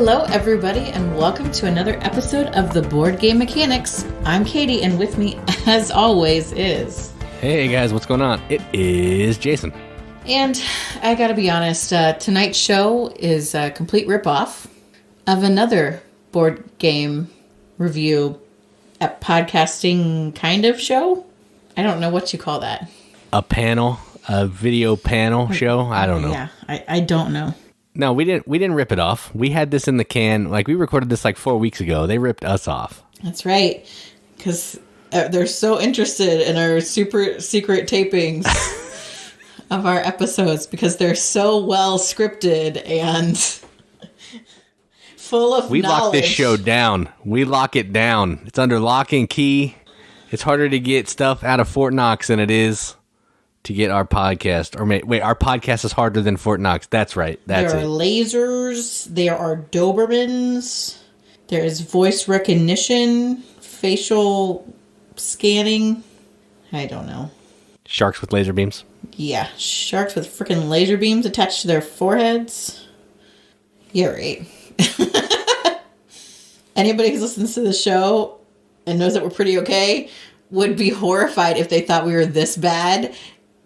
Hello, everybody, and welcome to another episode of the Board Game Mechanics. I'm Katie, and with me, as always, is... Hey, guys, what's going on? It is Jason. And I gotta be honest, tonight's show is a complete ripoff of another board game review podcasting kind of show. I don't know what you call that. A video panel show? I don't know. Yeah, I don't know. No, we didn't rip it off. We had this in the can. Like, we recorded this like 4 weeks ago. They ripped us off. That's right. Because they're so interested in our super secret tapings of our episodes because they're so well scripted and full of knowledge. We lock this show down. We lock it down. It's under lock and key. It's harder to get stuff out of Fort Knox than it is to get our podcast. Or wait, our podcast is harder than Fort Knox. That's right. That's There are lasers. There are Dobermans. There is voice recognition, facial scanning. I don't know. Sharks with laser beams. Yeah, sharks with freaking laser beams attached to their foreheads. Yeah, right. Anybody who listens to the show and knows that we're pretty okay would be horrified if they thought we were this bad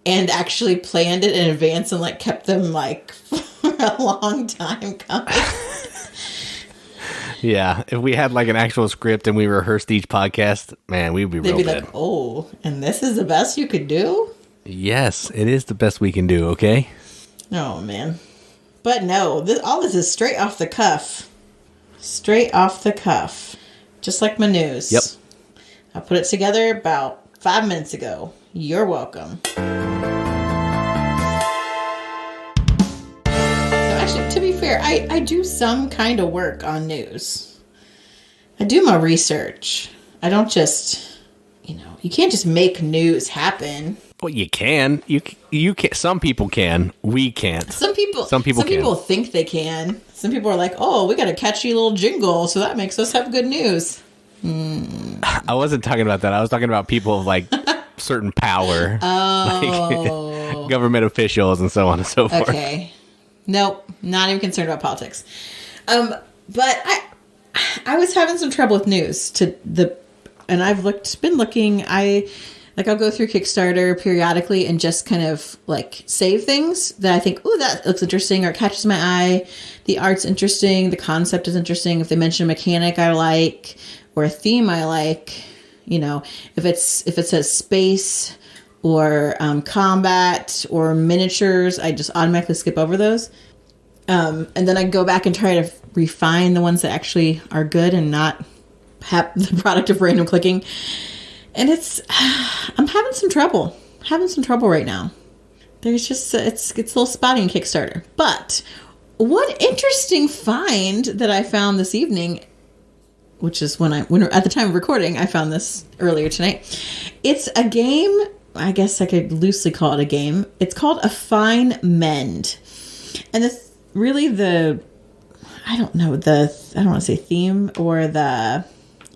and actually planned it in advance and like kept them like for a long time coming. Yeah, if we had like an actual script and we rehearsed each podcast, man, we'd be real bad. They'd be like, oh, and this is the best you could do? Yes, it is the best we can do, okay? Oh, man. But no, all this is straight off the cuff. Straight off the cuff. Just like my news. Yep. I put it together about 5 minutes ago. You're welcome. So actually, to be fair, I do some kind of work on news. I do my research. I don't just, you can't just make news happen. Well, you can. You can. Some people can. We can't. Some people think they can. Some people are like, "Oh, we got a catchy little jingle, so that makes us have good news." I wasn't talking about that. I was talking about people of like certain power, like government officials and so on and so forth. Okay. Nope, not even concerned about politics. But I was having some trouble with news and I've been looking. I'll go through Kickstarter periodically and just kind of like save things that I think, ooh, that looks interesting or it catches my eye. The art's interesting. The concept is interesting. If they mention a mechanic I like or a theme I like, if it says space or combat or miniatures, I just automatically skip over those. And then I go back and try to refine the ones that actually are good and not have the product of random clicking. And I'm having some trouble. Right now. There's just, it's a little spotty in Kickstarter. But one interesting find that I found this evening, which is when at the time of recording, I found this earlier tonight. It's a game. I guess I could loosely call it a game. It's called A Fine Mend. And I don't want to say theme or the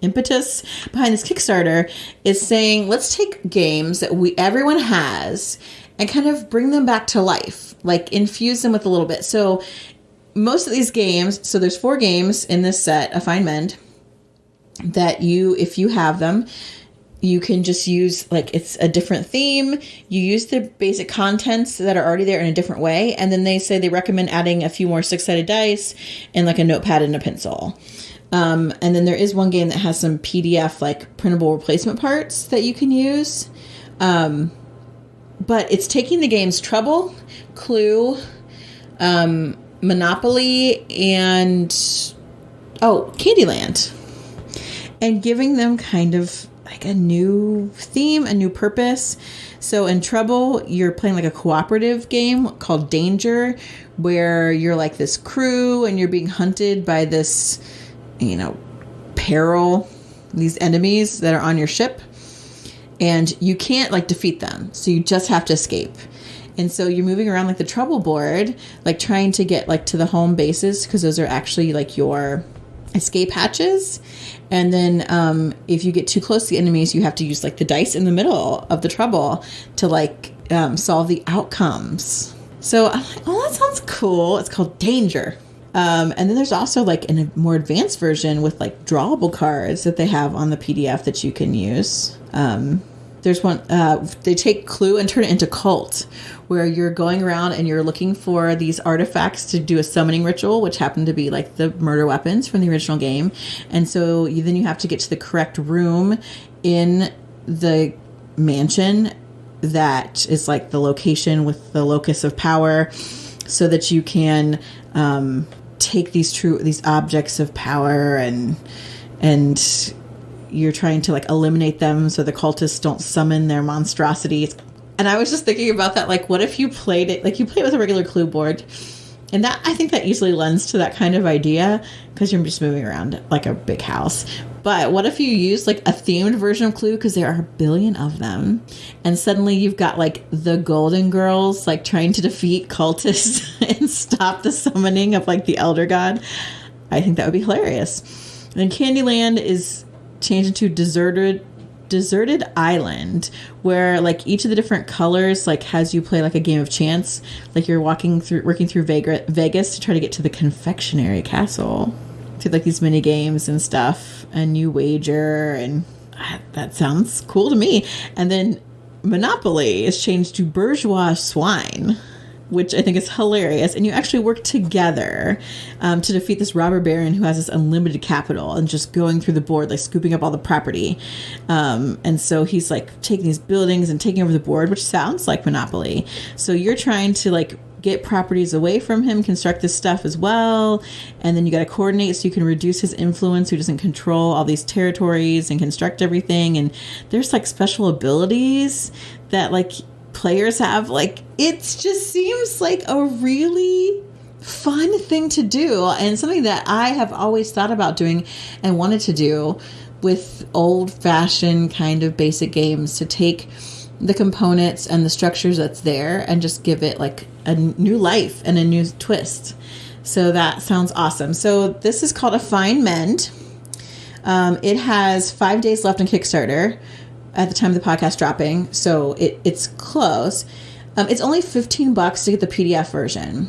impetus behind this Kickstarter is saying, let's take games that everyone has and kind of bring them back to life, like infuse them with a little bit. So most of these games, so there's 4 games in this set, A Fine Mend, that if you have them, you can just use, like, it's a different theme. You use the basic contents that are already there in a different way. And then they say they recommend adding a few more 6-sided dice and like a notepad and a pencil. And then there is one game that has some PDF, like printable replacement parts that you can use. But it's taking the games Trouble, Clue, Monopoly, and Candyland, and giving them kind of like a new theme, a new purpose. So in Trouble, you're playing like a cooperative game called Danger, where you're like this crew and you're being hunted by this, peril, these enemies that are on your ship, and you can't like defeat them. So you just have to escape. And so you're moving around like the Trouble board, like trying to get like to the home bases, because those are actually like your escape hatches. And then if you get too close to the enemies, you have to use like the dice in the middle of the Trouble to like solve the outcomes. So I'm like, oh, that sounds cool. It's called Danger. And then there's also like in a more advanced version with like drawable cards that they have on the PDF that you can use. There's one, they take Clue and turn it into Cult, where you're going around and you're looking for these artifacts to do a summoning ritual, which happen to be like the murder weapons from the original game. And so then you have to get to the correct room in the mansion that is like the location with the locus of power, so that you can take these objects of power and you're trying to like eliminate them so the cultists don't summon their monstrosities. And I was just thinking about that, like, what if you played it, like you play with a regular Clue board? And that, I think that easily lends to that kind of idea because you're just moving around like a big house. But what if you use like a themed version of Clue, because there are a billion of them, and suddenly you've got like the Golden Girls like trying to defeat cultists and stop the summoning of like the Elder God? I think that would be hilarious. And then Candyland is changed into Deserted Island, where like each of the different colors like has you play like a game of chance, like you're working through Vegas to try to get to the confectionery castle through like these mini games and stuff, and you wager, and that sounds cool to me. And then Monopoly is changed to Bourgeois Swine, which I think is hilarious. And you actually work together to defeat this robber baron who has this unlimited capital and just going through the board, like scooping up all the property. And so he's like taking these buildings and taking over the board, which sounds like Monopoly. So you're trying to like get properties away from him, construct this stuff as well. And then you got to coordinate so you can reduce his influence, who doesn't control all these territories and construct everything. And there's like special abilities that like players have. Like, it just seems like a really fun thing to do, and something that I have always thought about doing and wanted to do with old-fashioned kind of basic games, to take the components and the structures that's there and just give it like a new life and a new twist. So that sounds awesome. So this is called A Fine Mend. It has 5 days left on Kickstarter at the time of the podcast dropping, so it's close. It's only $15 to get the PDF version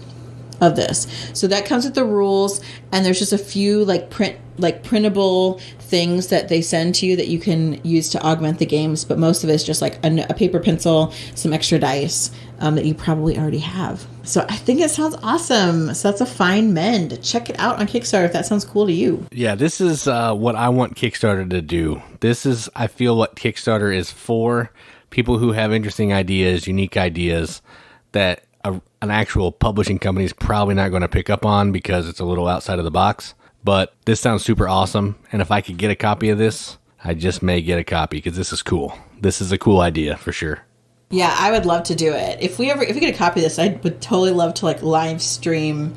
of this. So that comes with the rules, and there's just a few printable things that they send to you that you can use to augment the games, but most of it is just like a paper pencil, some extra dice that you probably already have. So I think it sounds awesome. So that's A Fine Mend. Check it out on Kickstarter if that sounds cool to you. Yeah, this is what I want Kickstarter to do. This is, I feel, what Kickstarter is for. People who have interesting ideas, unique ideas that an actual publishing company is probably not going to pick up on because it's a little outside of the box. But this sounds super awesome. And if I could get a copy of this, I just may get a copy because this is cool. This is a cool idea for sure. Yeah, I would love to do it. If we get a copy of this, I would totally love to like live stream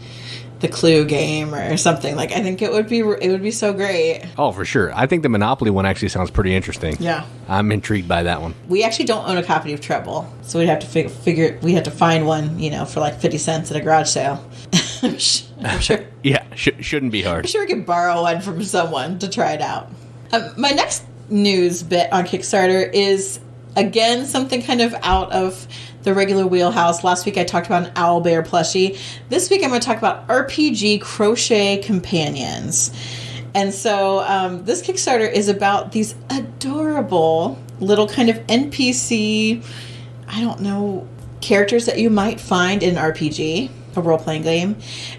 the Clue game or something. Like, I think it would be so great. Oh, for sure. I think the Monopoly one actually sounds pretty interesting. Yeah. I'm intrigued by that one. We actually don't own a copy of Treble, so we'd have to we had to find one, for like 50 cents at a garage sale. I'm sure. Yeah, shouldn't be hard. I'm sure we could borrow one from someone to try it out. My next news bit on Kickstarter is, again, something kind of out of the regular wheelhouse. Last week I talked about an owl bear plushie. This week I'm going to talk about RPG crochet companions. And so this Kickstarter is about these adorable little kind of NPC, characters that you might find in an RPG, a role-playing game.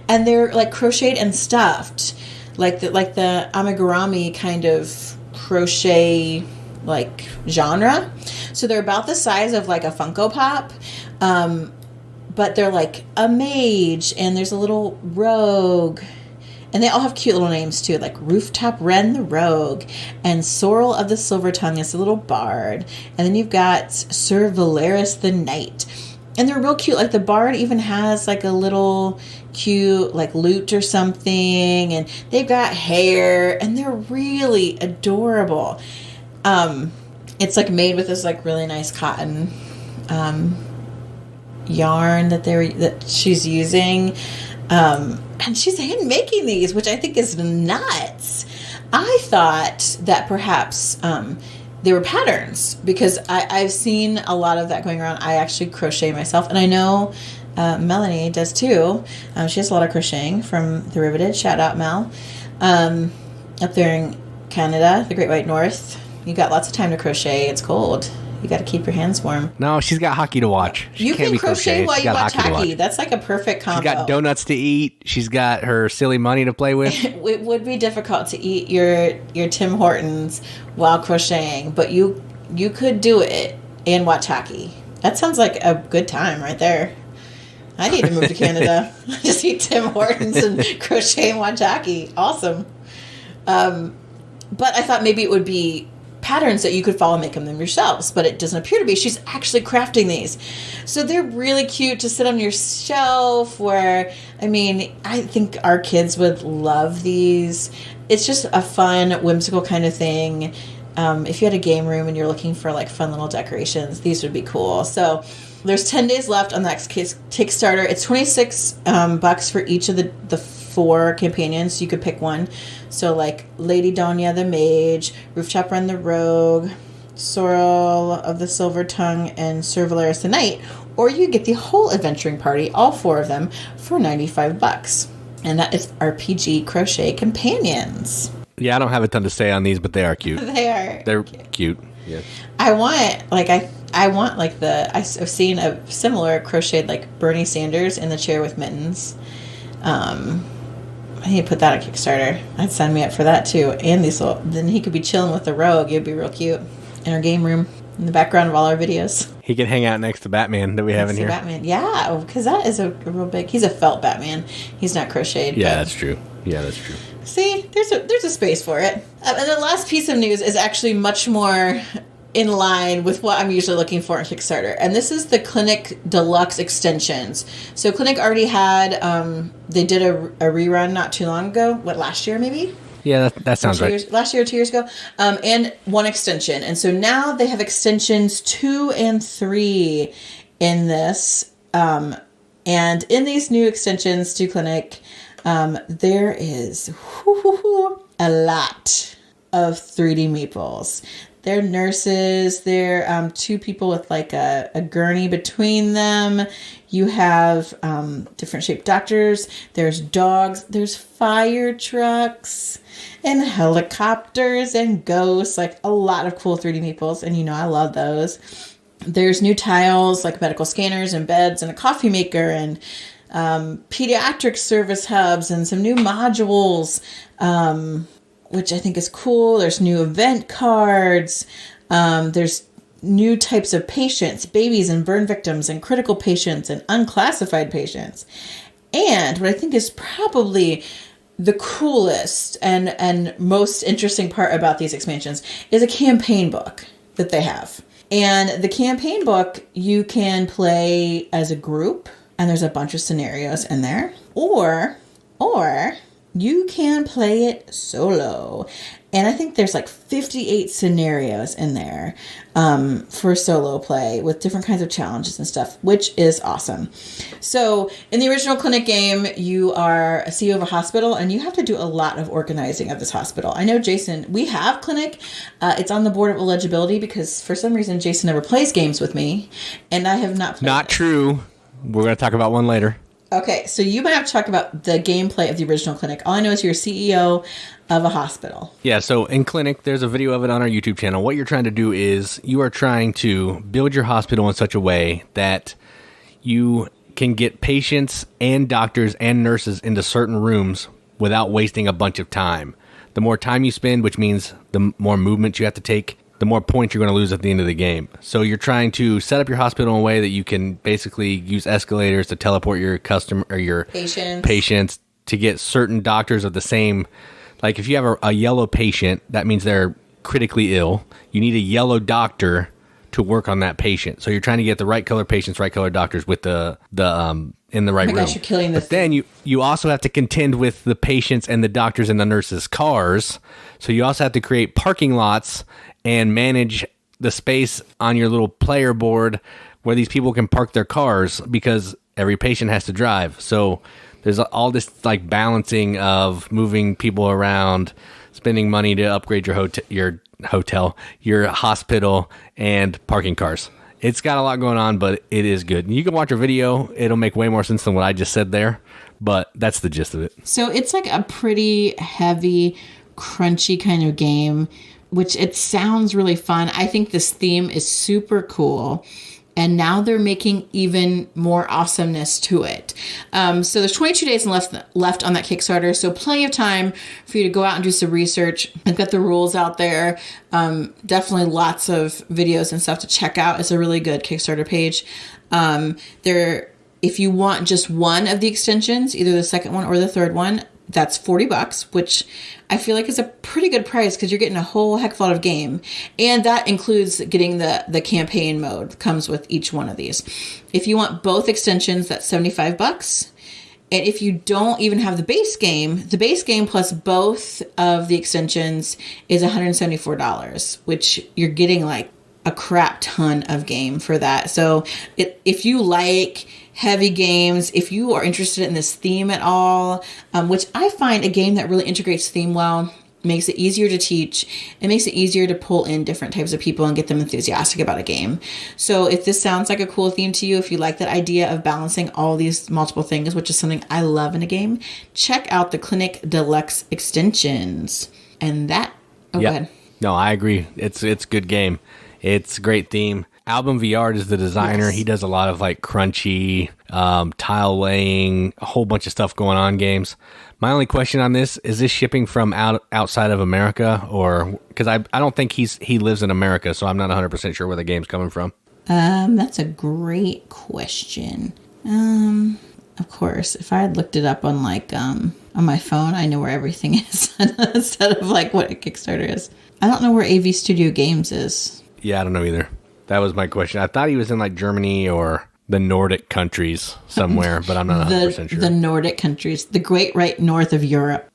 And they're like crocheted and stuffed, like the amigurumi kind of crochet like genre. So they're about the size of like a Funko Pop, but they're like a mage, and there's a little rogue, and they all have cute little names too, like Rooftop Wren the Rogue, and Sorrel of the Silver Tongue is a little bard, and then you've got Sir Valeris the Knight, and they're real cute. Like the bard even has like a little cute like lute or something, and they've got hair, and they're really adorable. It's like made with this like really nice cotton yarn that she's using, and she's hand making these, which I think is nuts. I thought that perhaps they were patterns, because I've seen a lot of that going around. I actually crochet myself, and I know Melanie does too. She has a lot of crocheting from the Riveted. Shout out, Mel. Up there in Canada, the Great White North. You got lots of time to crochet. It's cold. You got to keep your hands warm. No, she's got hockey to watch. She you can't can be crochet while She's you got watch to hockey. That's like a perfect combo. She's got donuts to eat. She's got her silly money to play with. It would be difficult to eat your Tim Hortons while crocheting, but you could do it and watch hockey. That sounds like a good time right there. I need to move to Canada. Just eat Tim Hortons and crochet and watch hockey. Awesome. But I thought maybe it would be patterns that you could follow and make them yourselves, but it doesn't appear to be. She's actually crafting these. So they're really cute to sit on your shelf where, I mean, I think our kids would love these. It's just a fun, whimsical kind of thing. If you had a game room and you're looking for like fun little decorations, these would be cool. So there's 10 days left on that Kickstarter. It's $26 for each of the 4 companions. You could pick one. So like Lady Donya the Mage, Rooftop Run the Rogue, Sorrel of the Silver Tongue, and Sir Valeris the Knight. Or you get the whole adventuring party, all 4 of them, for $95. And that is RPG Crochet Companions. Yeah, I don't have a ton to say on these, but they are cute. They're cute. Yeah. I've seen a similar crocheted like Bernie Sanders in the chair with mittens. I need to put that on Kickstarter. I'd sign me up for that too. And then he could be chilling with the Rogue. It'd be real cute in our game room in the background of all our videos. He could hang out next to Batman that we have in here. Batman, yeah, because that is a real big. He's a felt Batman. He's not crocheted. Yeah, that's true. See, there's a space for it. And the last piece of news is actually much more in line with what I'm usually looking for in Kickstarter. And this is the Clinic Deluxe extensions. So Clinic already had, they did a rerun not too long ago. What, last year maybe? Yeah, that sounds right. Last year or 2 years ago. And 1 extension. And so now they have extensions 2 and 3 in this. And in these new extensions to Clinic, there is a lot of 3D meeples. They're nurses. They're 2 people with like a gurney between them. You have different shaped doctors. There's dogs. There's fire trucks and helicopters and ghosts. Like a lot of cool 3D meeples. And I love those. There's new tiles like medical scanners and beds and a coffee maker and pediatric service hubs and some new modules, which I think is cool. There's new event cards. There's new types of patients, babies and burn victims and critical patients and unclassified patients. And what I think is probably the coolest and most interesting part about these expansions is a campaign book that they have. And the campaign book you can play as a group, and there's a bunch of scenarios in there. Or you can play it solo. And I think there's like 58 scenarios in there for solo play with different kinds of challenges and stuff, which is awesome. So in the original Clinic game, you are a CEO of a hospital and you have to do a lot of organizing of this hospital. I know, Jason, we have Clinic. It's on the board of eligibility because for some reason, Jason never plays games with me and I have not played. Not true. We're going to talk about one later. Okay, so you might have to talk about the gameplay of the original Clinic. All I know is you're a CEO of a hospital. Yeah, so in Clinic, there's a video of it on our YouTube channel. What you're trying to do is you are trying to build your hospital in such a way that you can get patients and doctors and nurses into certain rooms without wasting a bunch of time. The more time you spend, which means the more movement you have to take, the more points you're going to lose at the end of the game. So you're trying to set up your hospital in a way that you can basically use escalators to teleport your customer or your patients to get certain doctors of the same. Like if you have a yellow patient, that means they're critically ill. You need a yellow doctor to work on that patient. So you're trying to get the right color patients, right color doctors with the in the right room. Gosh, you're killing this. But then you also have to contend with the patients and the doctors and the nurses' cars. So you also have to create parking lots and manage the space on your little player board where these people can park their cars because every patient has to drive. So there's all this like balancing of moving people around, spending money to upgrade your hotel, your hospital, and parking cars. It's got a lot going on, but it is good. You can watch a video. It'll make way more sense than what I just said there, but that's the gist of it. So it's like a pretty heavy, crunchy kind of game, which it sounds really fun. I think this theme is super cool. And now they're making even more awesomeness to it. So there's 22 days left on that Kickstarter. So plenty of time for you to go out and do some research. I've got the rules out there. Definitely lots of videos and stuff to check out. It's a really good Kickstarter page. If you want just one of the extensions, either the second one or the third one, that's $40, which I feel like is a pretty good price because you're getting a whole heck of a lot of game. And that includes getting the campaign mode comes with each one of these. If you want both extensions, that's $75. And if you don't even have the base game plus both of the extensions is $174, which you're getting like a crap ton of game for that. So if you like heavy games, if you are interested in this theme at all, which I find a game that really integrates theme well, makes it easier to teach, it makes it easier to pull in different types of people and get them enthusiastic about a game. So if this sounds like a cool theme to you, if you like that idea of balancing all these multiple things, which is something I love in a game, check out the Clinic Deluxe extensions. And that, go ahead. No, I agree. It's a good game. It's a great theme. Album VR is the designer. Yes. He does a lot of like crunchy, tile laying, a whole bunch of stuff going on games. My only question on this, is this shipping from outside of America, or because I don't think he lives in America, so I'm not 100% sure where the game's coming from. That's a great question. Of course, if I had looked it up on like on my phone, I know where everything is instead of like what a Kickstarter is. I don't know where AV Studio Games is. Yeah, I don't know either. That was my question. I thought he was in like Germany or the Nordic countries somewhere, but I'm not 100% sure. The Nordic countries, the great right north of Europe.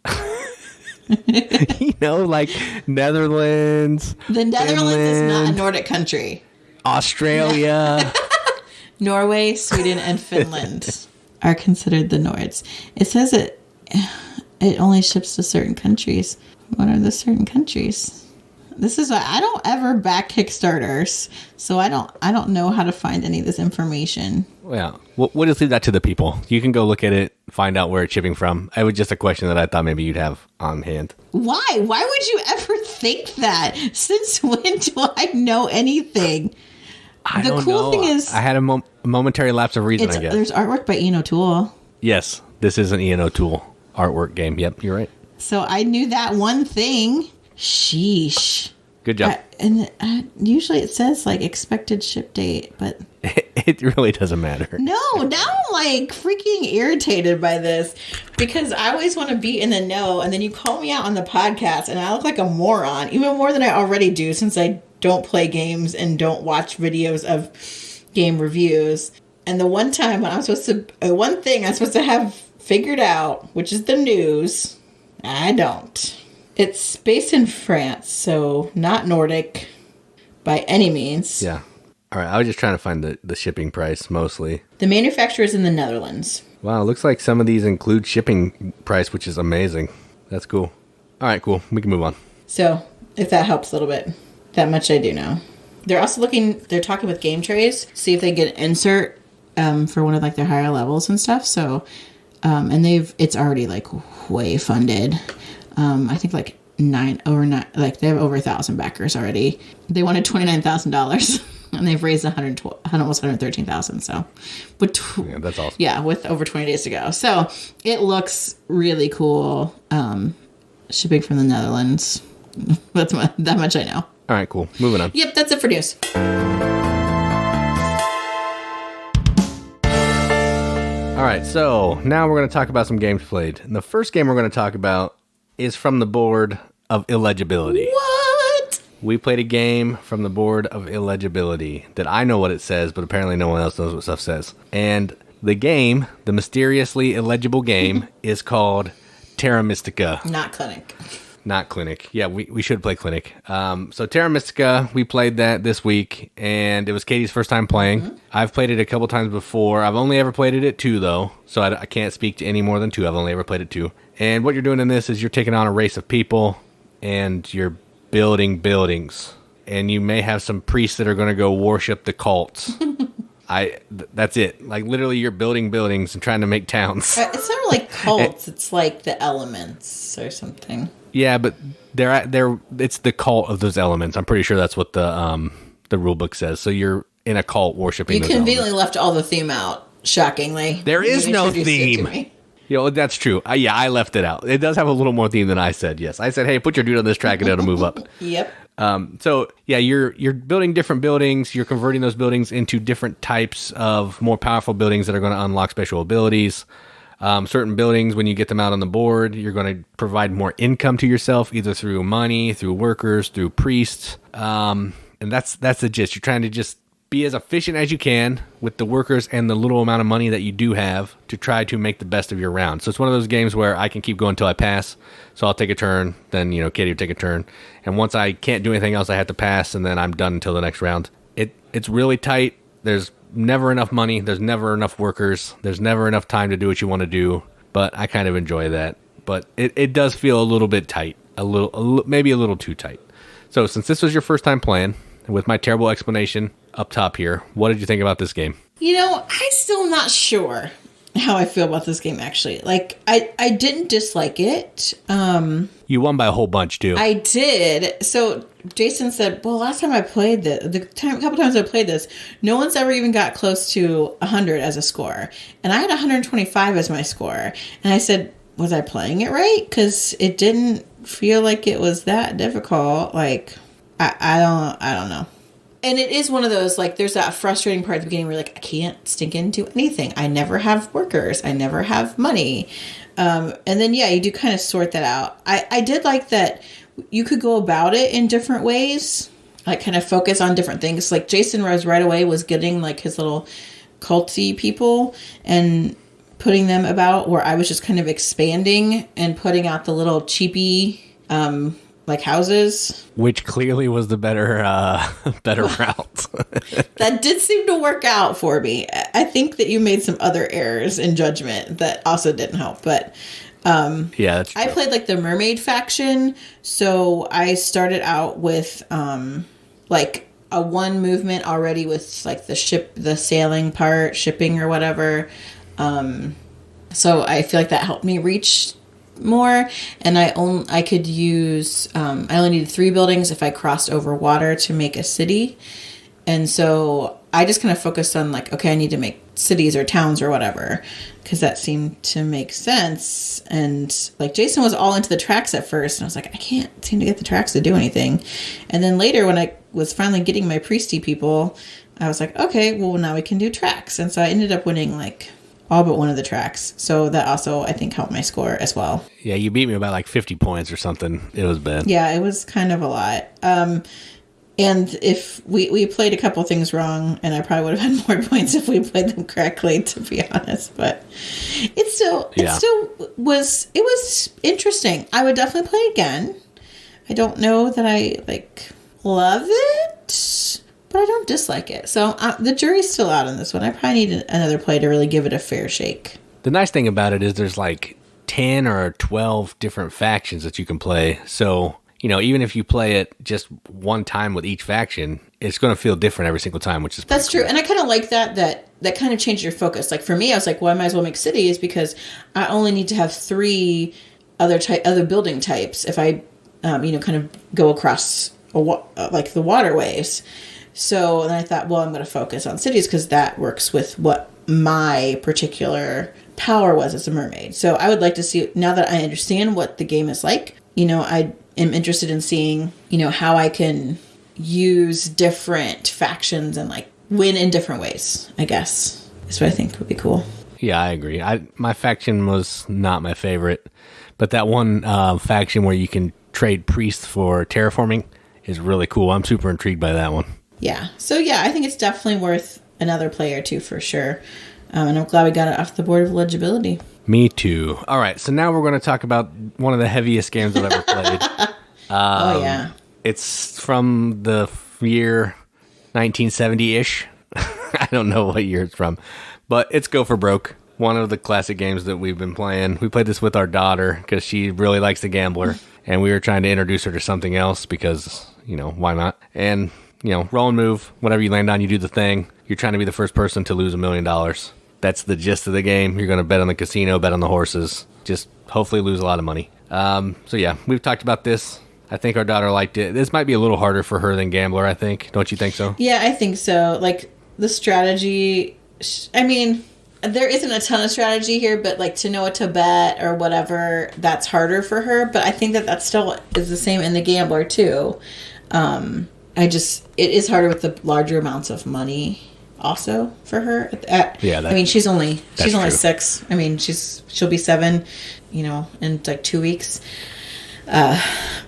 Like Netherlands. The Netherlands is not a Nordic country. Australia. Norway, Sweden, and Finland are considered the Nords. It says it only ships to certain countries. What are the certain countries? This is why I don't ever back Kickstarters, so I don't know how to find any of this information. Well, we'll just leave that to the people. You can go look at it, find out where it's shipping from. It was just a question that I thought maybe you'd have on hand. Why? Why would you ever think that? Since when do I know anything? The cool thing is, I had a momentary lapse of reason, I guess. There's artwork by Ian O'Toole. Yes, this is an Ian O'Toole artwork game. Yep, you're right. So I knew that one thing. Sheesh. Good job. Usually it says like expected ship date, but it really doesn't matter. No, now I'm like freaking irritated by this because I always want to be in the know, and then you call me out on the podcast and I look like a moron, even more than I already do since I don't play games and don't watch videos of game reviews. And the one time when one thing I'm supposed to have figured out, which is the news, I don't. It's based in France, so not Nordic by any means. Yeah. All right, I was just trying to find the shipping price mostly. The manufacturer is in the Netherlands. Wow, it looks like some of these include shipping price, which is amazing. That's cool. All right, cool. We can move on. So, if that helps a little bit, that much I do know. They're talking with Game Trays, see if they get an insert for one of like their higher levels and stuff. So, and it's already like way funded. I think like they have over 1,000 backers already. They wanted $29,000 and they've raised almost 113,000. So, yeah, that's awesome. Yeah, with over 20 days to go. So it looks really cool. Shipping from the Netherlands. That much I know. All right, cool. Moving on. Yep, that's it for news. All right, so now we're going to talk about some games played. And the first game we're going to talk about is from the board of illegibility. What? We played a game from the board of illegibility that I know what it says, but apparently no one else knows what stuff says. And the game, the mysteriously illegible game, is called Terra Mystica. Not Clinic. Not Clinic. Yeah, we should play Clinic. So Terra Mystica, we played that this week, and it was Katie's first time playing. Mm-hmm. I've played it a couple times before. I've only ever played it at 2, though, so I can't speak to any more than 2. I've only ever played it 2. And what you're doing in this is you're taking on a race of people, and you're building buildings. and you may have some priests that are going to go worship the cults. That's it. Like literally, you're building buildings and trying to make towns. It's not really cults. It's like the elements or something. Yeah, but it's the cult of those elements. I'm pretty sure that's what the rule book says. So you're in a cult worshiping. You those conveniently elements. left all the theme out. Shockingly, there is no theme. That's true. I left it out. It does have a little more theme than I said. Yes, I said, hey, put your dude on this track and it'll move up. Yep. So yeah, you're building different buildings. You're converting those buildings into different types of more powerful buildings that are going to unlock special abilities. Certain buildings, when you get them out on the board, you're going to provide more income to yourself, either through money, through workers, through priests. And that's the gist. You're trying to just be as efficient as you can with the workers and the little amount of money that you do have to try to make the best of your round. So it's one of those games where I can keep going until I pass. So I'll take a turn, then Katie will take a turn, and once I can't do anything else, I have to pass, and then I'm done until the next round. It's really tight. There's never enough money. There's never enough workers. There's never enough time to do what you want to do. But I kind of enjoy that. But it does feel a little bit tight, maybe a little too tight. So since this was your first time playing, with my terrible explanation up top here, what did you think about this game? I'm still not sure how I feel about this game, actually. Like, I didn't dislike it. You won by a whole bunch, too. I did. So Jason said, well, last time I played this, a couple times I played this, no one's ever even got close to 100 as a score. And I had 125 as my score. And I said, was I playing it right? Because it didn't feel like it was that difficult. Like, I don't know. And it is one of those, like, there's that frustrating part at the beginning where you're like, I can't stink into anything. I never have workers. I never have money. And then, you do kind of sort that out. I did like that you could go about it in different ways, like kind of focus on different things. Like Jason Rose right away was getting like his little culty people and putting them about, where I was just kind of expanding and putting out the little cheapy, like houses, which clearly was the better route. That did seem to work out for me. I think that you made some other errors in judgment that also didn't help, but yeah, that's true. I played like the mermaid faction, so I started out with like a one movement already with like the sailing part, shipping or whatever. So I feel like that helped me reach more, and I could use I only needed 3 buildings if I crossed over water to make a city. And so I just kind of focused on like, okay, I need to make cities or towns or whatever, because that seemed to make sense. And like Jason was all into the tracks at first, and I was like, I can't seem to get the tracks to do anything. And then later when I was finally getting my priesty people, I was like, okay, well now we can do tracks. And so I ended up winning like all but one of the tracks. So that also, I think, helped my score as well. Yeah, you beat me by like 50 points or something. It was bad. Yeah, it was kind of a lot. And if we played a couple things wrong, and I probably would have had more points if we played them correctly, to be honest. But it still was interesting. I would definitely play again. I don't know that I like love it, but I don't dislike it. So the jury's still out on this one. I probably need another play to really give it a fair shake. The nice thing about it is there's like 10 or 12 different factions that you can play. So, even if you play it just one time with each faction, it's going to feel different every single time, which is That's true. cool. And I kind of like that kind of changed your focus. Like for me, I was like, well, I might as well make cities because I only need to have 3 other building types if I, kind of go across like the waterways. So then I thought, well, I'm going to focus on cities because that works with what my particular power was as a mermaid. So I would like to see, now that I understand what the game is like, I am interested in seeing, how I can use different factions and like win in different ways, I guess. That's what I think would be cool. Yeah, I agree. My faction was not my favorite, but that one faction where you can trade priests for terraforming is really cool. I'm super intrigued by that one. Yeah. So yeah, I think it's definitely worth another play or two for sure. And I'm glad we got it off the board of legibility. Me too. All right, so now we're going to talk about one of the heaviest games I've ever played. Oh, yeah. It's from the year 1970-ish. I don't know what year it's from, but it's Go for Broke, one of the classic games that we've been playing. We played this with our daughter because she really likes the Gambler, and we were trying to introduce her to something else because, why not? And, roll and move, whatever you land on, you do the thing. You're trying to be the first person to lose $1 million. That's the gist of the game. You're going to bet on the casino, bet on the horses, just hopefully lose a lot of money. So yeah, we've talked about this. I think our daughter liked it. This might be a little harder for her than Gambler, I think. Don't you think so? Yeah, I think so. Like, the strategy, I mean, there isn't a ton of strategy here, but like to know what to bet or whatever, that's harder for her. But I think that still is the same in the Gambler too. It is harder with the larger amounts of money also for her. She's only 6. I mean, she'll be 7, in like 2 weeks.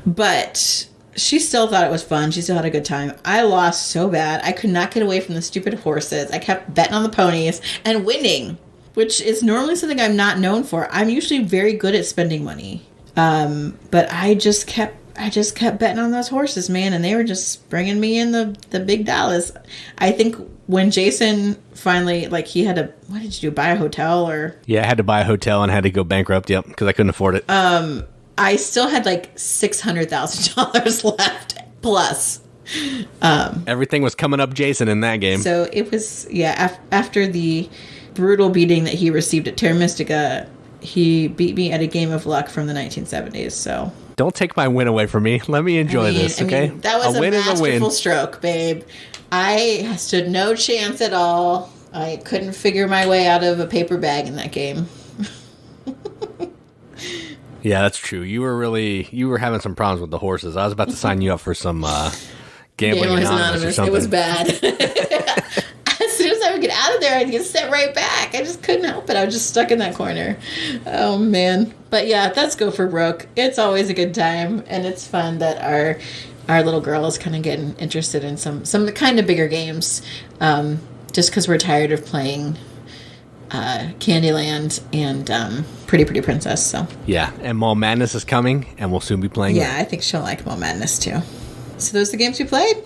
But she still thought it was fun. She still had a good time. I lost so bad. I could not get away from the stupid horses. I kept betting on the ponies and winning, which is normally something I'm not known for. I'm usually very good at spending money. But I just kept betting on those horses, man, and they were just bringing me in the big dollars. I think when Jason finally, like, he had to, what did you do, buy a hotel or? Yeah, I had to buy a hotel and had to go bankrupt, yep, because I couldn't afford it. I still had like $600,000 left plus. Everything was coming up Jason in that game. So it was, after the brutal beating that he received at Terra Mystica, he beat me at a game of luck from the 1970s, so. Don't take my win away from me. Let me enjoy this, okay? That was a masterful stroke, babe. I stood no chance at all. I couldn't figure my way out of a paper bag in that game. Yeah, that's true. You were having some problems with the horses. I was about to sign you up for some gambling anonymous or something. It was bad. As soon as I would get out of there, I'd get set right back. I just couldn't help it. I was just stuck in that corner. Oh, man. But yeah, that's Go for Broke. It's always a good time, and it's fun that our little girl is kind of getting interested in some kind of bigger games, just because we're tired of playing Candyland and Pretty Pretty Princess. So yeah, and Mall Madness is coming, and we'll soon be playing. Yeah, I think she'll like Mall Madness too. So those are the games we played.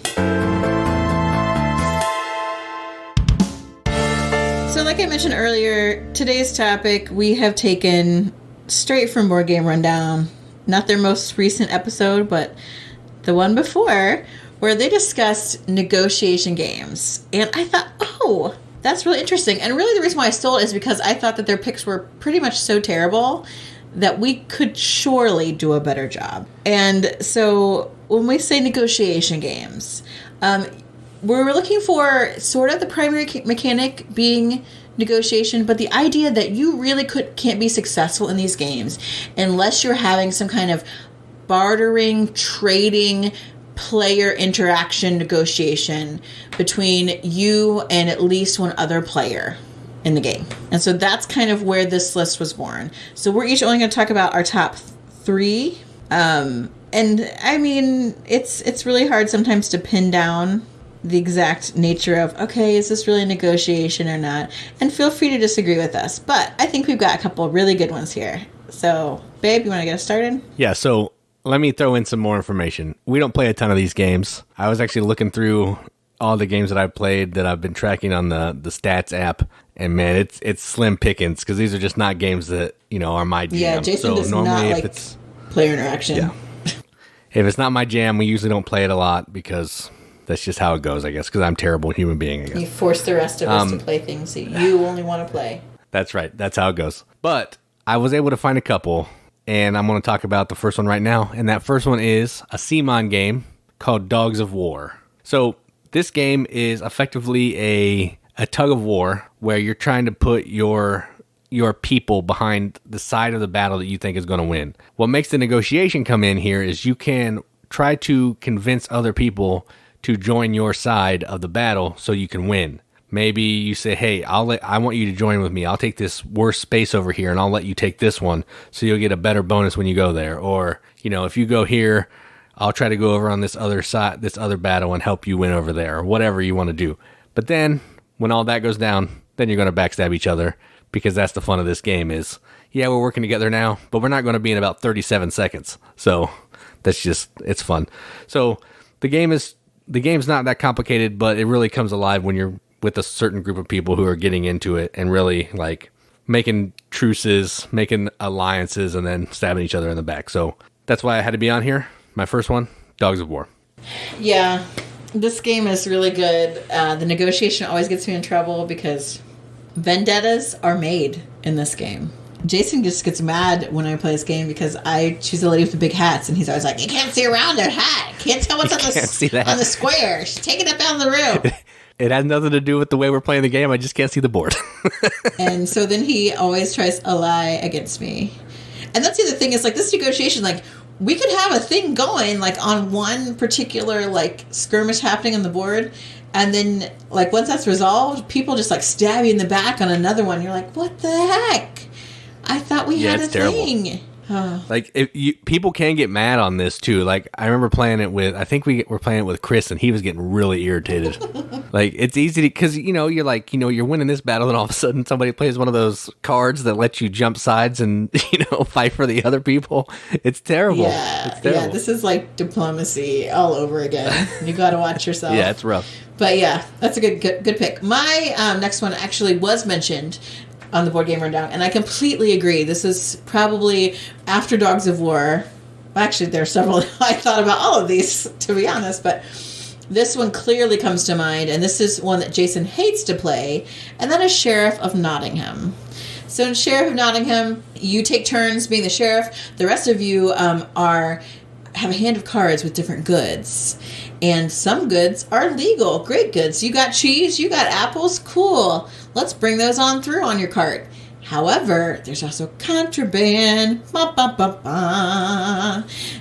So like I mentioned earlier, today's topic we have taken straight from Board Game Rundown, not their most recent episode, but the one before, where they discussed negotiation games, and I thought, oh, that's really interesting. And really the reason why I stole it is because I thought that their picks were pretty much so terrible that we could surely do a better job. And so when we say negotiation games, we're looking for sort of the primary mechanic being negotiation, but the idea that you really can't be successful in these games unless you're having some kind of bartering, trading, player interaction negotiation between you and at least one other player in the game. And so that's kind of where this list was born. So we're each only going to talk about our top 3. And I mean, it's really hard sometimes to pin down the exact nature of, okay, is this really a negotiation or not? And feel free to disagree with us. But I think we've got a couple of really good ones here. So, babe, you want to get us started? Yeah, so let me throw in some more information. We don't play a ton of these games. I was actually looking through all the games that I've played that I've been tracking on the stats app, and man, it's slim pickings because these are just not games that are my jam. Yeah, Jason does not like player interaction. Yeah. If it's not my jam, we usually don't play it a lot because that's just how it goes, I guess, because I'm a terrible human being, I guess. You force the rest of us to play things that you only want to play. That's right. That's how it goes. But I was able to find a couple, and I'm going to talk about the first one right now. And that first one is a CMON game called Dogs of War. So this game is effectively a tug of war where you're trying to put your people behind the side of the battle that you think is going to win. What makes the negotiation come in here is you can try to convince other people to join your side of the battle so you can win. Maybe you say, hey, I want you to join with me. I'll take this worse space over here and I'll let you take this one so you'll get a better bonus when you go there. Or, if you go here, I'll try to go over on this other side, this other battle and help you win over there, or whatever you want to do. But then when all that goes down, then you're going to backstab each other because that's the fun of this game is, yeah, we're working together now, but we're not going to be in about 37 seconds. So it's fun. So the game's not that complicated, but it really comes alive when you're with a certain group of people who are getting into it and really like making truces, making alliances, and then stabbing each other in the back. So That's why I had to be on here. My first one, Dogs of War. Yeah, this game is really good. The negotiation always gets me in trouble because vendettas are made in this game. Jason just gets mad when I play this game because I choose a lady with the big hats, and he's always like, "You can't see around her hat. Can't tell what's on the square. She's taking it down the room." It has nothing to do with the way we're playing the game. I just can't see the board. And so then he always tries a lie against me. And that's the other thing is, like, this negotiation, like, we could have a thing going, like, on one particular, like, skirmish happening on the board, and then, like, once that's resolved, people just, like, stab you in the back on another one. You're like, what the heck? I thought we had a thing. Like, people can get mad on this too. Like, I remember playing it with, I think we were playing it with Chris, and he was getting really irritated. Like, it's easy to, because, you're like, you're winning this battle, and all of a sudden somebody plays one of those cards that lets you jump sides and, fight for the other people. It's terrible. Yeah, this is like diplomacy all over again. You got to watch yourself. Yeah, it's rough. But yeah, that's a good pick. My next one actually was mentioned on the Board Game Rundown, and I completely agree. This is probably after Dogs of War. Actually, there are several. I thought about all of these, to be honest, but this one clearly comes to mind, and this is one that Jason hates to play, and that is Sheriff of Nottingham. So in Sheriff of Nottingham, you take turns being the sheriff. The rest of you have a hand of cards with different goods. And some goods are legal, great goods. You got cheese, you got apples, cool. Let's bring those on through on your cart. However, there's also contraband, that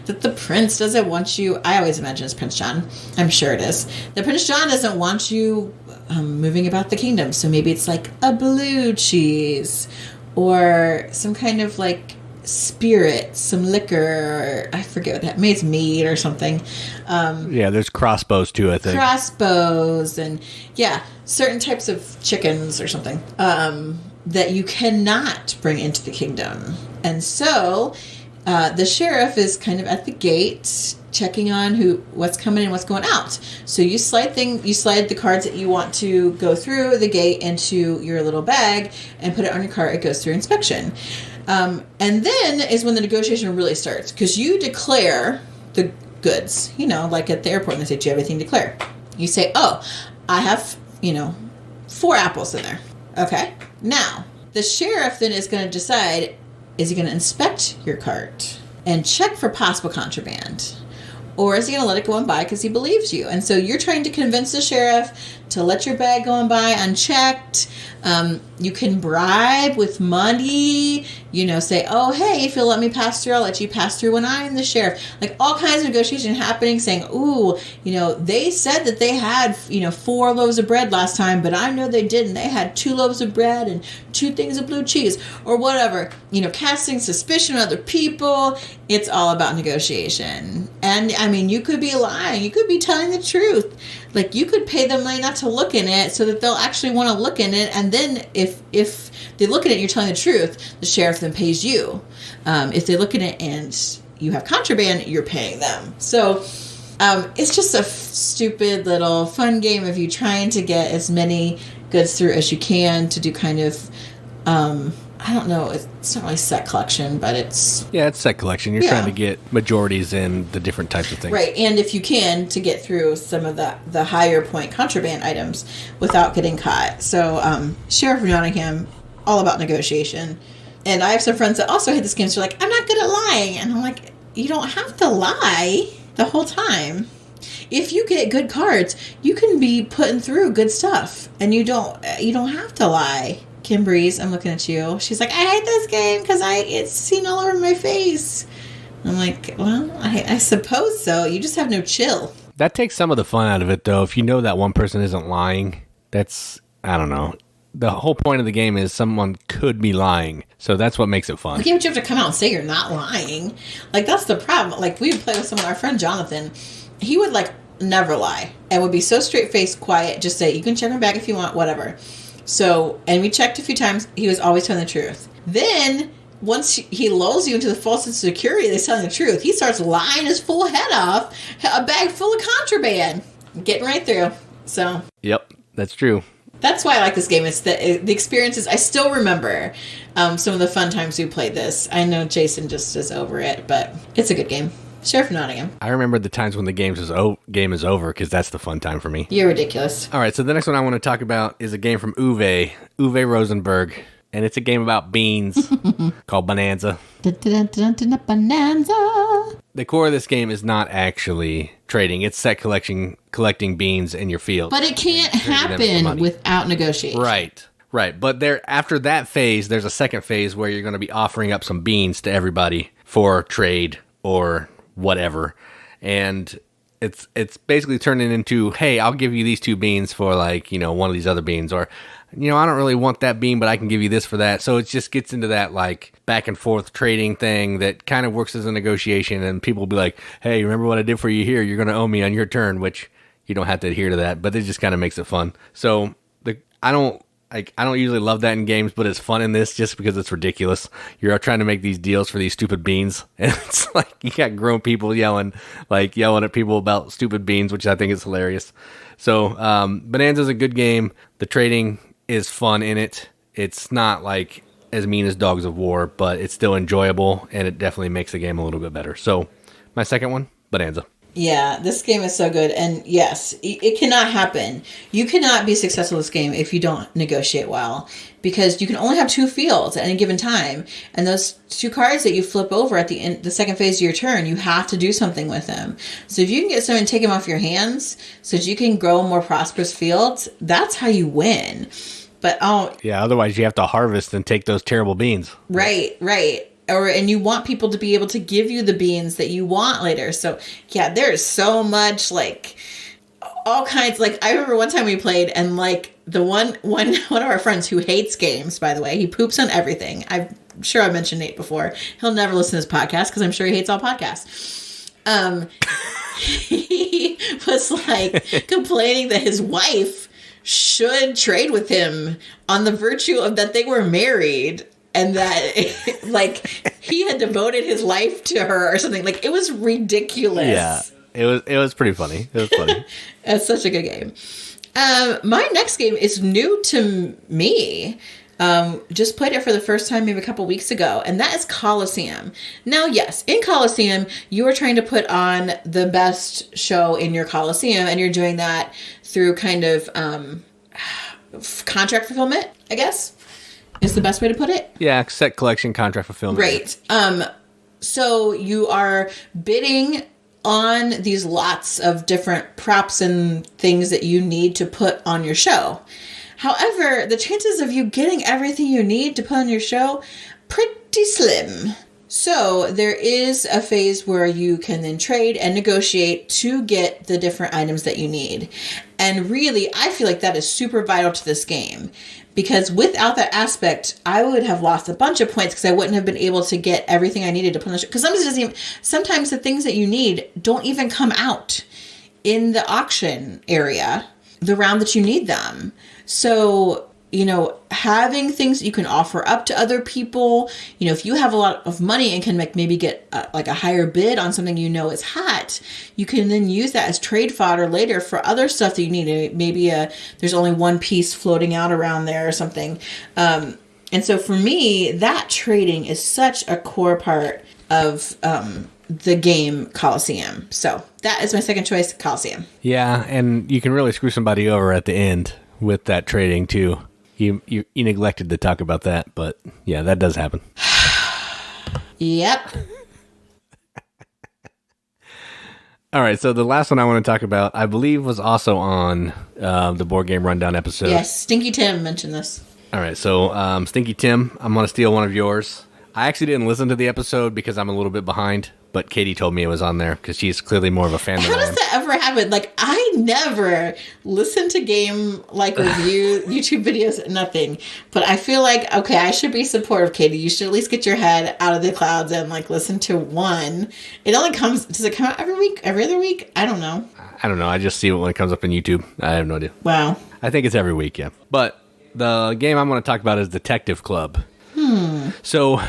the prince doesn't want you. I always imagine it's Prince John. I'm sure it is. The Prince John doesn't want you moving about the kingdom. So maybe it's like a blue cheese or some kind of like spirit, some liquor, I forget what that, maybe it's mead or something. Yeah, there's crossbows too, I think. Crossbows and certain types of chickens or something that you cannot bring into the kingdom. And so the sheriff is kind of at the gate checking on what's coming in, what's going out. So you slide the cards that you want to go through the gate into your little bag and put it on your cart. It goes through inspection. And then is when the negotiation really starts, because you declare the goods, like at the airport, and they say, do you have anything to declare? You say, oh, I have, 4 apples in there. Okay. Now, the sheriff then is going to decide, is he going to inspect your cart and check for possible contraband? Or is he going to let it go on by because he believes you? And so you're trying to convince the sheriff to let your bag go on by unchecked. You can bribe with money, say, oh, hey, if you'll let me pass through, I'll let you pass through when I'm the sheriff. Like all kinds of negotiation happening, saying, ooh, they said that they had, 4 loaves of bread last time, but I know they didn't. They had 2 loaves of bread and 2 things of blue cheese or whatever, casting suspicion on other people. It's all about negotiation. And I mean, you could be lying. You could be telling the truth. Like you could pay them money not to look in it so that they'll actually want to look in it. And then if they look at it and you're telling the truth, the sheriff then pays you. If they look at it and you have contraband, you're paying them. So it's just a stupid little fun game of you trying to get as many goods through as you can to do kind of, I don't know, it's not really set collection, but it's... Yeah, it's set collection. You're trying to get majorities in the different types of things. Right, and if you can, to get through some of the higher point contraband items without getting caught. So, Sheriff of Nottingham, all about negotiation. And I have some friends that also hate this game, so they're like, I'm not good at lying. And I'm like, you don't have to lie the whole time. If you get good cards, you can be putting through good stuff, and you don't have to lie. Kim Breeze, I'm looking at you. She's like, I hate this game because it's seen all over my face. I'm like, well, I suppose so. You just have no chill. That takes some of the fun out of it, though. If you know that one person isn't lying, I don't know. The whole point of the game is someone could be lying. So that's what makes it fun. Okay, but you have to come out and say you're not lying. Like, that's the problem. Like, we would play with someone, our friend Jonathan. He would, never lie. And would be so straight-faced, quiet, just say, you can check my bag if you want, whatever. So, and we checked a few times, he was always telling the truth. Then, once he lulls you into the false sense of security that he's telling the truth, he starts lying his full head off, a bag full of contraband, getting right through. So. Yep, that's true. That's why I like this game. It's the experiences. I still remember some of the fun times we played this. I know Jason just is over it, but it's a good game. Sheriff Nottingham. I remember the times when the game is over because that's the fun time for me. You're ridiculous. All right, so the next one I want to talk about is a game from Uwe Rosenberg, and it's a game about beans called Bohnanza. Bohnanza. The core of this game is not actually trading. It's set collecting beans in your field. But it can't happen without negotiation. Right. But after that phase, there's a second phase where you're going to be offering up some beans to everybody for trade or whatever. And it's basically turning into, hey, I'll give you these 2 beans for one of these other beans, or I don't really want that bean, but I can give you this for that. So it just gets into that back and forth trading thing that kind of works as a negotiation, and people will be like, hey, remember what I did for you here? You're going to owe me on your turn, which you don't have to adhere to that, but it just kind of makes it fun. So I don't usually love that in games, but it's fun in this just because it's ridiculous. You're trying to make these deals for these stupid beans, and it's you got grown people yelling at people about stupid beans, which I think is hilarious. So Bohnanza's a good game. The trading is fun in it. It's not as mean as Dogs of War, but it's still enjoyable, and it definitely makes the game a little bit better. So my second one, Bohnanza. Yeah, this game is so good. And yes, it cannot happen. You cannot be successful in this game if you don't negotiate well, because you can only have 2 fields at any given time. And those 2 cards that you flip over at the end, the second phase of your turn, you have to do something with them. So if you can get someone and take them off your hands so that you can grow more prosperous fields, that's how you win. But otherwise you have to harvest and take those terrible beans. Right. And you want people to be able to give you the beans that you want later. So yeah, there's so much all kinds. I remember one time we played, and the one of our friends who hates games, by the way, he poops on everything. I'm sure I mentioned Nate before. He'll never listen to this podcast because I'm sure he hates all podcasts. He was complaining that his wife should trade with him on the virtue of that they were married. And that, he had devoted his life to her or something. It was ridiculous. Yeah, it was pretty funny. It was funny. It's such a good game. My next game is new to me. Just played it for the first time maybe a couple weeks ago, and that is Colosseum. Now, yes, in Colosseum, you are trying to put on the best show in your Colosseum, and you're doing that through kind of contract fulfillment, I guess. Is the best way to put it? Yeah, set collection, contract fulfillment. Right. So you are bidding on these lots of different props and things that you need to put on your show. However, the chances of you getting everything you need to put on your show, pretty slim. So there is a phase where you can then trade and negotiate to get the different items that you need. And really, I feel like that is super vital to this game. Because without that aspect, I would have lost a bunch of points because I wouldn't have been able to get everything I needed to put on the show. Because sometimes the things that you need don't even come out in the auction area the round that you need them. So, having things that you can offer up to other people, if you have a lot of money and can maybe get a higher bid on something is hot, you can then use that as trade fodder later for other stuff that you need. Maybe there's only one piece floating out around there or something. And so for me, that trading is such a core part of the game Colosseum. So that is my second choice, Colosseum. Yeah, and you can really screw somebody over at the end with that trading too. You neglected to talk about that, but yeah, that does happen. Yep. All right, so the last one I want to talk about, I believe, was also on the Board Game Rundown episode. Yes, Stinky Tim mentioned this. All right, so Stinky Tim, I'm going to steal one of yours. I actually didn't listen to the episode because I'm a little bit behind, but Katie told me it was on there because she's clearly more of a fan than I am. How does that ever happen? I never listen to game review YouTube videos, nothing. But I feel okay, I should be supportive, Katie. You should at least get your head out of the clouds and listen to one. It only does it come out every week, every other week? I don't know. I just see it when it comes up on YouTube. I have no idea. Wow. I think it's every week, yeah. But the game I'm going to talk about is Detective Club. So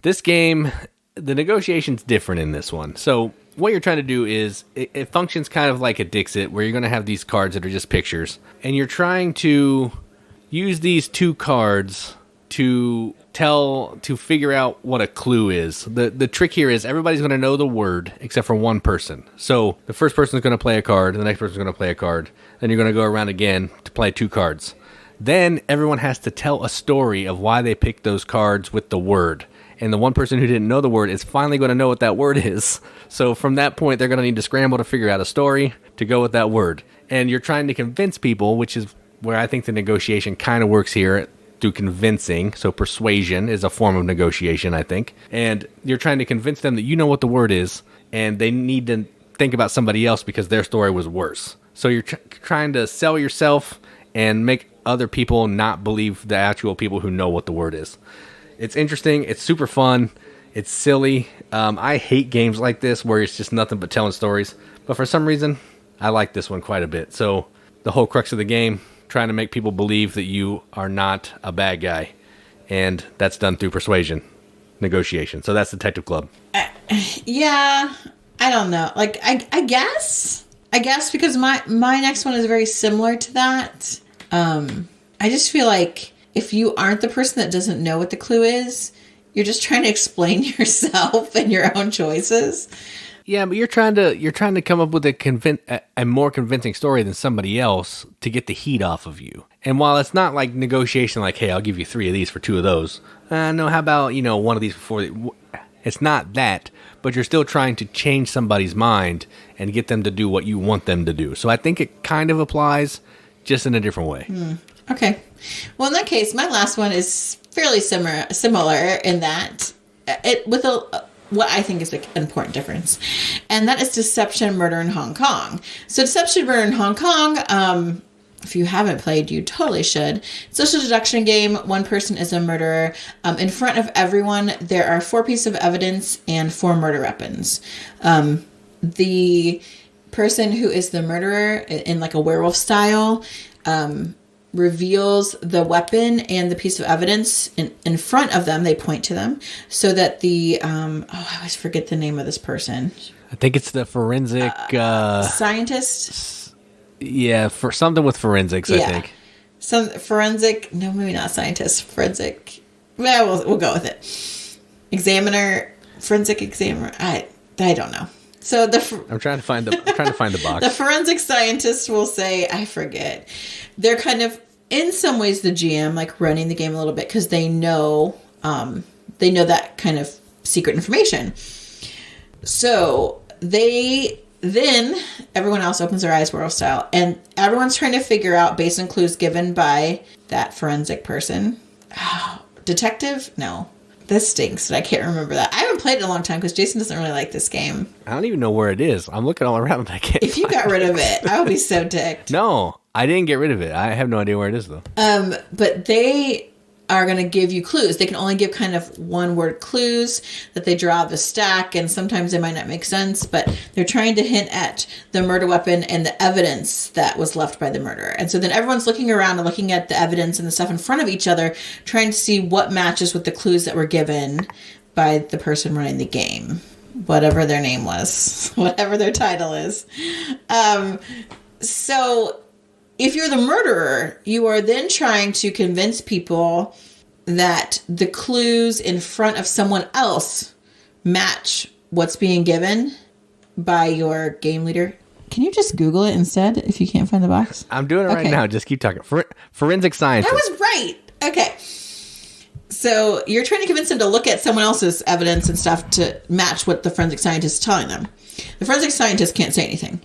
this game, the negotiation's different in this one. So what you're trying to do is, it functions kind of like a Dixit, where you're going to have these cards that are just pictures, and you're trying to use these 2 cards to figure out what a clue is. The trick here is everybody's going to know the word except for one person. So the first person is going to play a card, the next person is going to play a card, then you're going to go around again to play 2 cards. Then everyone has to tell a story of why they picked those cards with the word. And the one person who didn't know the word is finally going to know what that word is. So from that point, they're going to need to scramble to figure out a story to go with that word. And you're trying to convince people, which is where I think the negotiation kind of works here, through convincing. So persuasion is a form of negotiation, I think. And you're trying to convince them that you know what the word is, and they need to think about somebody else because their story was worse. So you're trying to sell yourself and make other people not believe the actual people who know what the word is. It's interesting. It's super fun. It's silly. I hate games like this where it's just nothing but telling stories. But for some reason, I like this one quite a bit. So the whole crux of the game, trying to make people believe that you are not a bad guy. And that's done through persuasion, negotiation. So that's Detective Club. Yeah, I don't know. Like, I guess because my next one is very similar to that. I just feel like if you aren't the person that doesn't know what the clue is, you're just trying to explain yourself and your own choices. Yeah, but you're trying to come up with a more convincing story than somebody else to get the heat off of you. And while it's not like negotiation, like, hey, I'll give you 3 of these for 2 of those. No, how about, one of these for 4? It's not that, but you're still trying to change somebody's mind and get them to do what you want them to do. So I think it kind of applies, just in a different way. Okay. Well, in that case, my last one is fairly similar in that with what I think is an important difference, and that is Deception, Murder in Hong Kong. So Deception, Murder in Hong Kong, if you haven't played, you totally should. Social deduction game. One person is a murderer. In front of everyone, there are 4 pieces of evidence and 4 murder weapons. The person who is the murderer in like a werewolf style reveals the weapon and the piece of evidence in front of them. They point to them so that the I always forget the name of this person. I think it's the forensic scientist. Yeah, for something with forensics. I think some forensic. No, maybe not scientist. Forensic. Well, we'll go with it. Examiner, forensic examiner. I don't know. So I'm trying to find the box. The forensic scientists will say, I forget. They're kind of, in some ways, the GM, like running the game a little bit because they know that kind of secret information. So then everyone else opens their eyes werewolf style, and everyone's trying to figure out based on clues given by that forensic person. Oh, detective? No. This stinks that I can't remember that. I haven't played it in a long time because Jason doesn't really like this game. I don't even know where it is. I'm looking all around and I can't. If you got rid of it, I would be so ticked. No, I didn't get rid of it. I have no idea where it is though. But they are going to give you clues. They can only give kind of 1-word clues that they draw of a stack, and sometimes they might not make sense, but they're trying to hint at the murder weapon and the evidence that was left by the murderer. And so then everyone's looking around and looking at the evidence and the stuff in front of each other, trying to see what matches with the clues that were given by the person running the game, whatever their name was, whatever their title is. So if you're the murderer, you are then trying to convince people that the clues in front of someone else match what's being given by your game leader. Can you just Google it instead if you can't find the box? I'm doing it right now. Just keep talking. Forensic scientist. I was right. Okay. So you're trying to convince them to look at someone else's evidence and stuff to match what the forensic scientist is telling them. The forensic scientist can't say anything.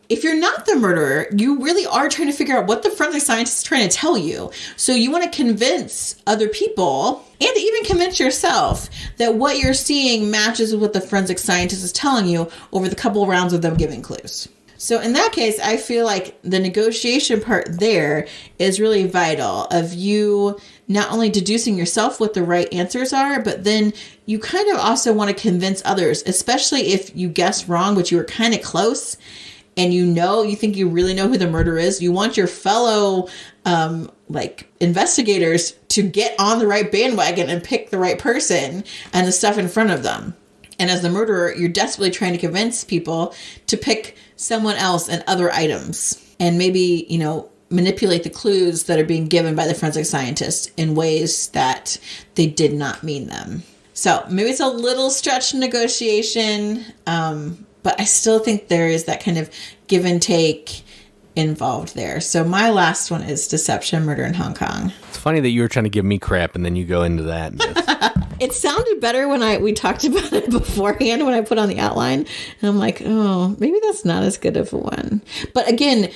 If you're not the murderer, you really are trying to figure out what the forensic scientist is trying to tell you. So you want to convince other people and even convince yourself that what you're seeing matches with what the forensic scientist is telling you over the couple of rounds of them giving clues. So in that case, I feel like the negotiation part there is really vital of you not only deducing yourself what the right answers are, but then you kind of also want to convince others, especially if you guessed wrong, but you were kind of close. And you think you really know who the murderer is. You want your fellow investigators to get on the right bandwagon and pick the right person and the stuff in front of them. And as the murderer, you're desperately trying to convince people to pick someone else and other items. And maybe manipulate the clues that are being given by the forensic scientist in ways that they did not mean them. So maybe it's a little stretch in negotiation, but I still think there is that kind of give and take involved there. So my last one is Deception, Murder in Hong Kong. It's funny that you were trying to give me crap and then you go into that. It sounded better when we talked about it beforehand when I put on the outline. And I'm like, oh, maybe that's not as good of a one. But again,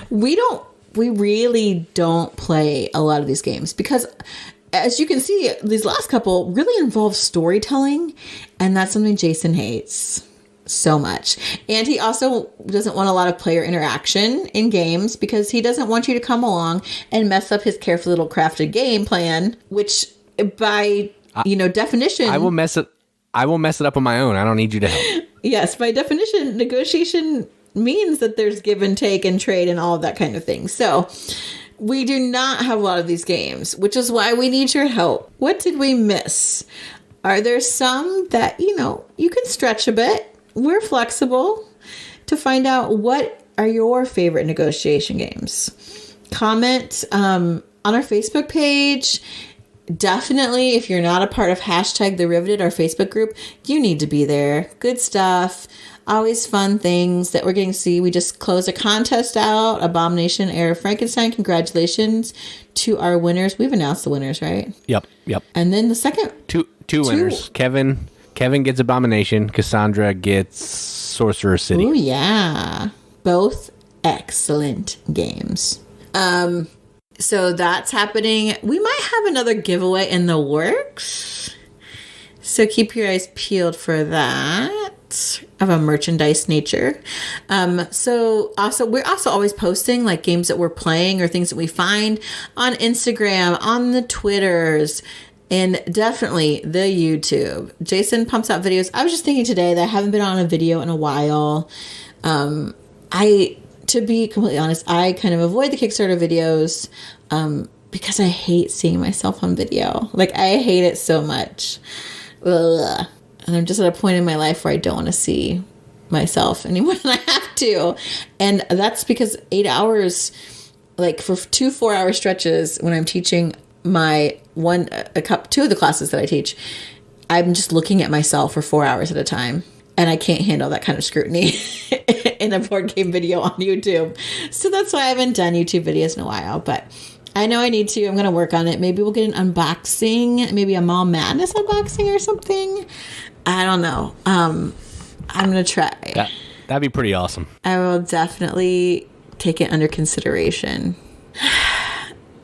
we really don't play a lot of these games because, as you can see, these last couple really involve storytelling, and that's something Jason hates so much. And he also doesn't want a lot of player interaction in games because he doesn't want you to come along and mess up his careful little crafted game plan, which by definition, I will mess it up on my own. I don't need you to help. Yes, by definition, negotiation means that there's give and take and trade and all of that kind of thing. So we do not have a lot of these games, which is why we need your help. What did we miss? Are there some that, you can stretch a bit? We're flexible to find out what are your favorite negotiation games. Comment on our Facebook page. Definitely, if you're not a part of #The Riveted, our Facebook group, you need to be there. Good stuff. Always fun things that we're getting to see. We just closed a contest out, Abomination Heir of Frankenstein. Congratulations to our winners. We've announced the winners, right? Yep. And then the second... Two winners. Kevin gets Abomination. Cassandra gets Sorcerer City. Oh, yeah. Both excellent games. So that's happening. We might have another giveaway in the works. So keep your eyes peeled for that of a merchandise nature. So we're also always posting like games that we're playing or things that we find on Instagram, on the Twitters, and definitely the YouTube. Jason pumps out videos. I was just thinking today that I haven't been on a video in a while. To be completely honest, I kind of avoid the Kickstarter videos because I hate seeing myself on video. Like, I hate it so much. Ugh. And I'm just at a point in my life where I don't want to see myself anymore than I have to. And that's because 8 hours, like for 2 4-hour stretches when I'm teaching my two of the classes that I teach, I'm just looking at myself for 4 hours at a time. And I can't handle that kind of scrutiny in a board game video on YouTube. So that's why I haven't done YouTube videos in a while. But I know I need to. I'm going to work on it. Maybe we'll get an unboxing. Maybe a Mall Madness unboxing or something. I don't know. I'm going to try. That'd be pretty awesome. I will definitely take it under consideration.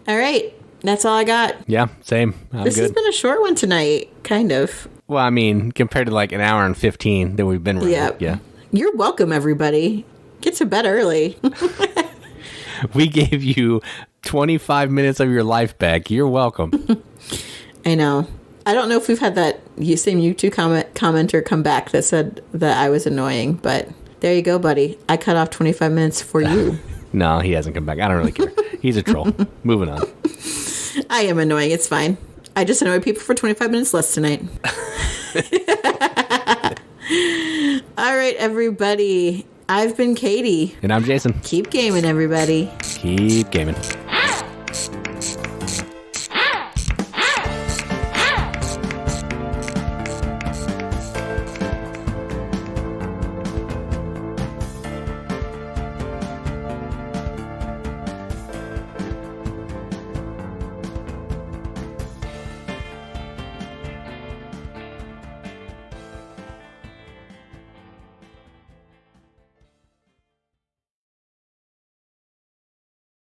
All right. That's all I got. Yeah, same. This has been a short one tonight, kind of. Well, I mean, compared to like an hour and 15 that we've been running. Yep. Yeah. You're welcome, everybody. Get to bed early. We gave you 25 minutes of your life back. You're welcome. I know. I don't know if we've had that same YouTube commenter come back that said that I was annoying, but there you go, buddy. I cut off 25 minutes for you. No, he hasn't come back. I don't really care. He's a troll. Moving on. I am annoying. It's fine. I just annoyed people for 25 minutes less tonight. All right, everybody. I've been Katie. And I'm Jason. Keep gaming, everybody. Keep gaming.